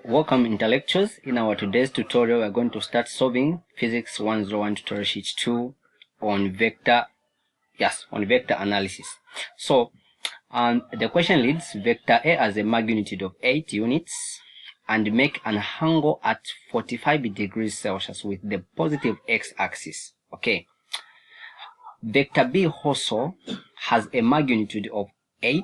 Welcome intellectuals. In our today's tutorial, we're going to start solving Physics 101 tutorial sheet 2 on vector analysis. So, the question reads, vector A has a magnitude of 8 units and make an angle at 45 degrees Celsius with the positive x-axis. Okay. Vector B also has a magnitude of 8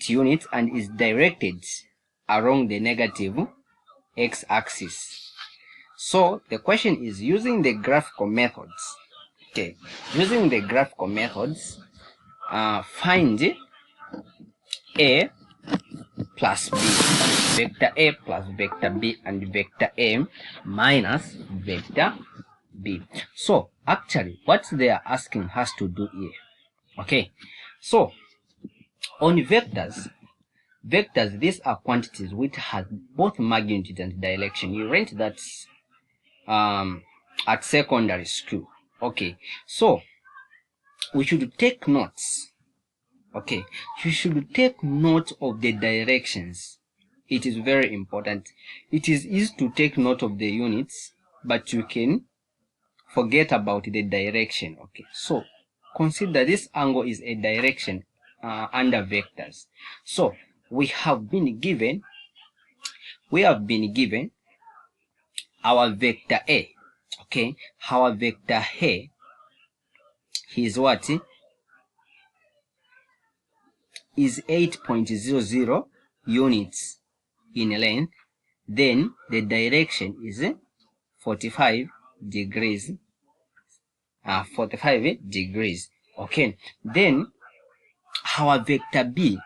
units and is directed along the negative x-axis. So the question is, using the graphical methods, find A plus B, vector A plus vector B, and vector A minus vector B. So actually what they are asking has to do here. Okay, so on vectors, these are quantities which have both magnitude and direction. You learned that at secondary school. Okay, so we should take notes. Okay, you should take note of the directions. It is very important. It is easy to take note of the units, but you can forget about the direction. Okay, so consider this angle is a direction under vectors. So we have been given our vector A. Okay, our vector A is what? Is 8.00 units in length. Then the direction is 45 degrees. 45 degrees. Okay, then our vector B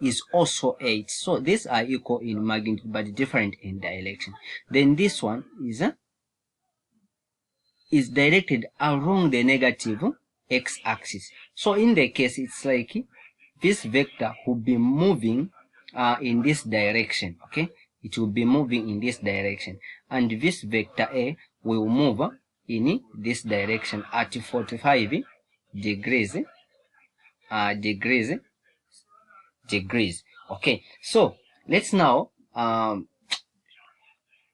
is also 8. So these are equal in magnitude but different in direction. Then this one is directed along the negative x-axis. So in the case, it's like this vector will be moving in this direction. Okay, it will be moving in this direction, and this vector A will move in this direction at 45 degrees. Okay, so let's now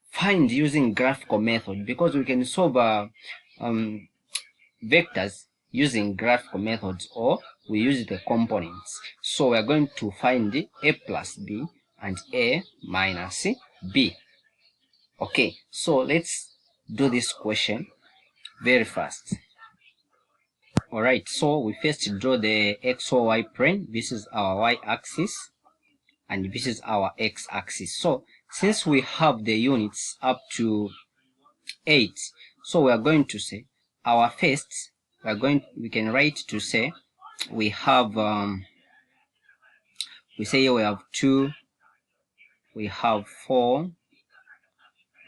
find using graphical method, because we can solve vectors using graphical methods, or we use the components. So we are going to find A plus B and A minus B. Okay, so let's do this question very fast. Alright, so we first draw the XY plane. This is our y-axis and this is our x-axis. So since we have the units up to 8, so we are going to say our first, we can write to say we have we say here we have 2, we have 4,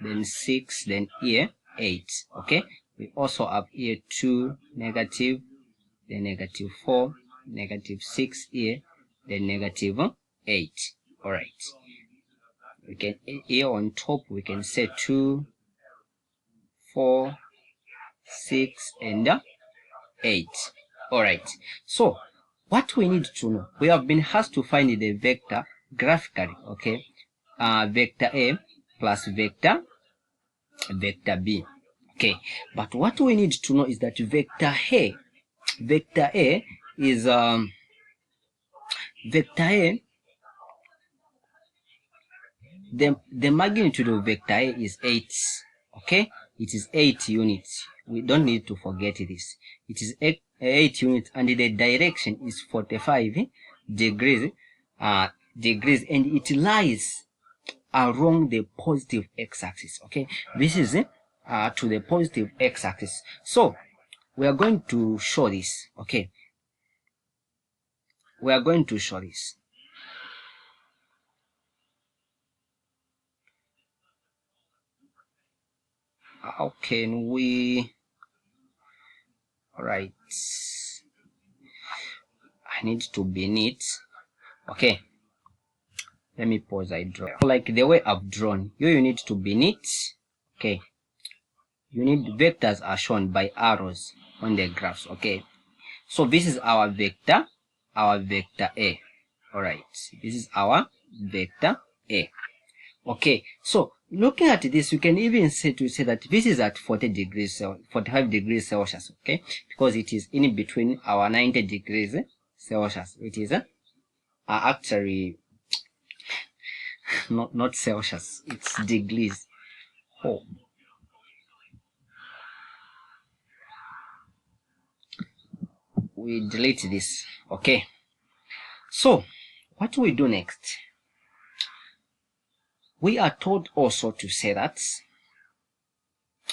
then 6, then here 8. Okay, we also have here 2, negative, then negative 4, negative 6 here, then negative 8. All right, we can here on top we can say 2, 4, 6, and 8. All right, so what we need to know, we have been asked to find the vector graphically. Okay, vector A plus vector B. Okay, but what we need to know is that vector A is the magnitude of vector A is 8. Okay, it is 8 units. We don't need to forget this. It is 8 units, and the direction is 45 degrees, and it lies along the positive x-axis. Okay, this is to the positive x-axis. So we are going to show this. Okay, we are going to show this. How can we? All right, I need to be neat. Okay, let me pause. I draw like the way I've drawn. You need to be neat. Okay, you need vectors are shown by arrows on the graphs. Okay, so this is our vector our vector A. All right, this is our vector A. Okay, so looking at this, you can even say that this is at 45 degrees Celsius, okay, because it is in between our 90 degrees Celsius. It is actually not Celsius, it's degrees. Oh, we delete this. Okay, so what we do next? We are told also to say that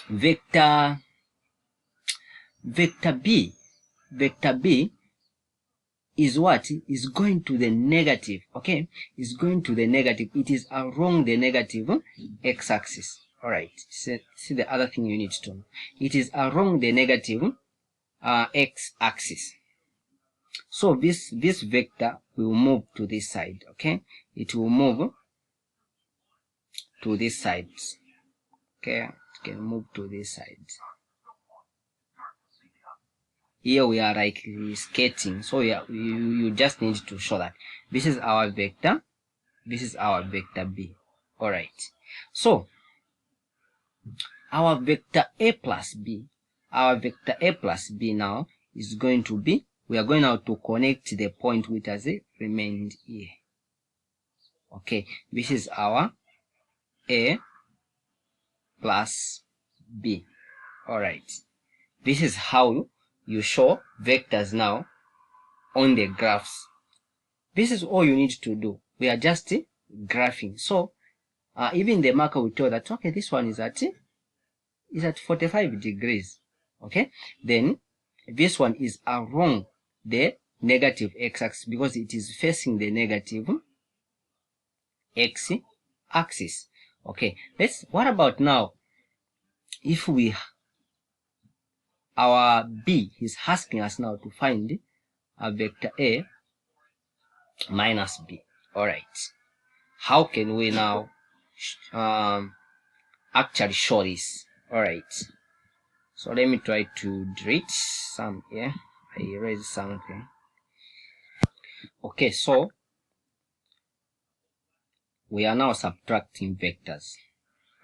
vector B is what? Is going to the negative, okay? Is going to the negative. It is along the negative x-axis. Alright, see the other thing you need to know. It is along the negative x-axis. So this vector will move to this side, okay? It will move to this side. Okay, it can move to this side. Here we are like skating, so yeah, you just need to show that this is our vector, this is our vector B. All right, so our vector A plus B, now is going to be, we are going now to connect the point which has remained here. Okay, this is our A plus B. All right, this is how you show vectors now on the graphs. This is all you need to do. We are just graphing. So even the marker will tell that, okay, this one is at 45 degrees. Okay, then this one is along the negative x-axis because it is facing the negative x-axis. Okay, what about now if our B is asking us now to find a vector A minus B. All right, how can we now actually show this? All right, so let me try to delete some here. I erase something. Okay, so we are now subtracting vectors.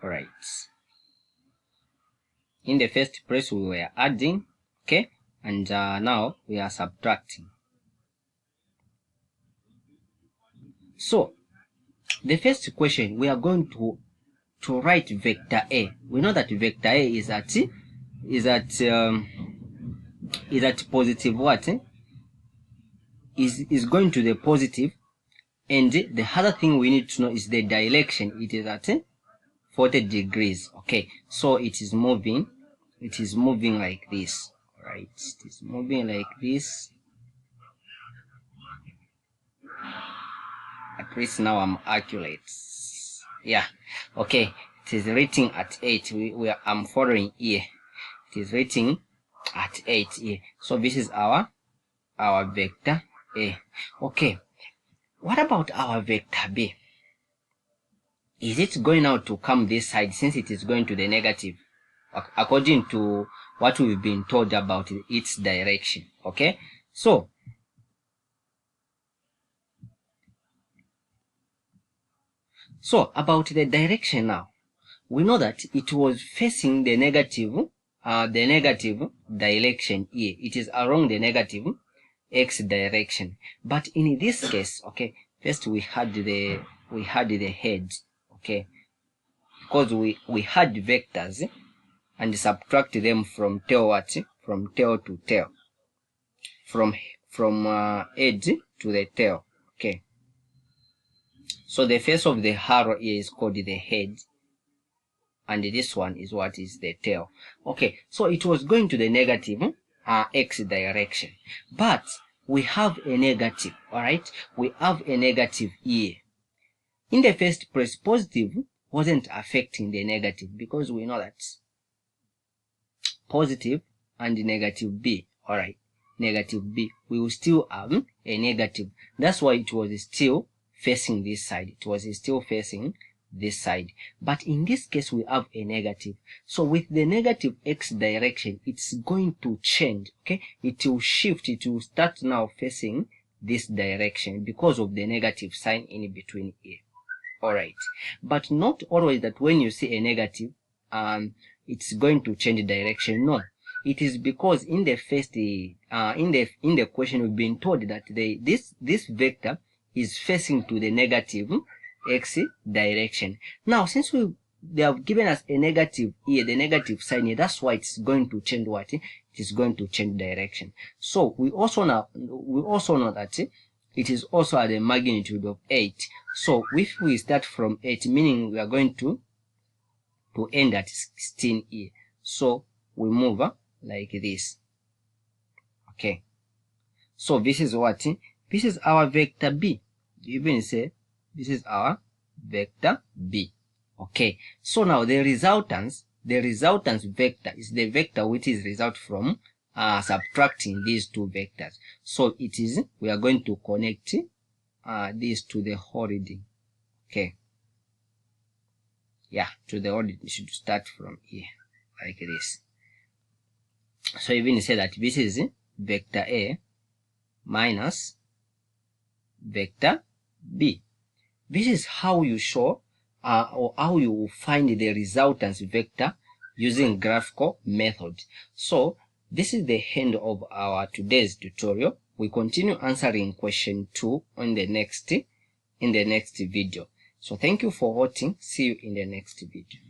All right, in the first place we were adding, okay, and now we are subtracting. So the first question, we are going to write vector A. We know that vector A is at positive what? Is going to the positive, and the other thing we need to know is the direction. It is at 40 degrees. Okay, so it is moving like this. All right, it is moving like this. At least now I'm accurate. Yeah, okay, it is written at 8. I'm following here. It is written at 8 here. So this is our vector A. Okay, what about our vector B? Is it going now to come this side since it is going to the negative, according to what we've been told about its direction? Okay, so about the direction now, we know that it was facing the negative direction here. It is along the negative x direction. But in this case, okay, first we had the head, okay, because we had vectors and subtract them from tail to tail, from edge to the tail. Okay, so the face of the arrow here is called the head, and this one is what is the tail. Okay, so it was going to the negative x direction, but we have a negative. All right, we have a negative here. In the first place, positive wasn't affecting the negative because we know that positive and negative B, all right, negative B, we will still have a negative. That's why it was still facing this side. It was still facing this side. But in this case, we have a negative. So with the negative x direction, it's going to change. Okay, it will shift. It will start now facing this direction because of the negative sign in between here. Alright, but not always that when you see a negative, it's going to change direction. No, it is because in the first, in the question we've been told that this vector is facing to the negative x direction. Now, since they have given us a negative here, the negative sign here, that's why it's going to change what? It is going to change direction. So we also know that it is also at a magnitude of 8. So if we start from 8, meaning we are going to end at 16 here. So we move like this. Okay. So this is what? This is our vector B. You even say this is our vector B. Okay. So now the resultants vector is the vector which is result from subtracting these two vectors. So it is, we are going to connect this to the origin. Okay. Yeah, to the origin. You should start from here, like this. So even say that this is vector A minus vector B. This is how you show or how you find the resultants vector using graphical method. So this is the end of our today's tutorial. We continue answering question 2 in the next video. So thank you for watching. See you in the next video.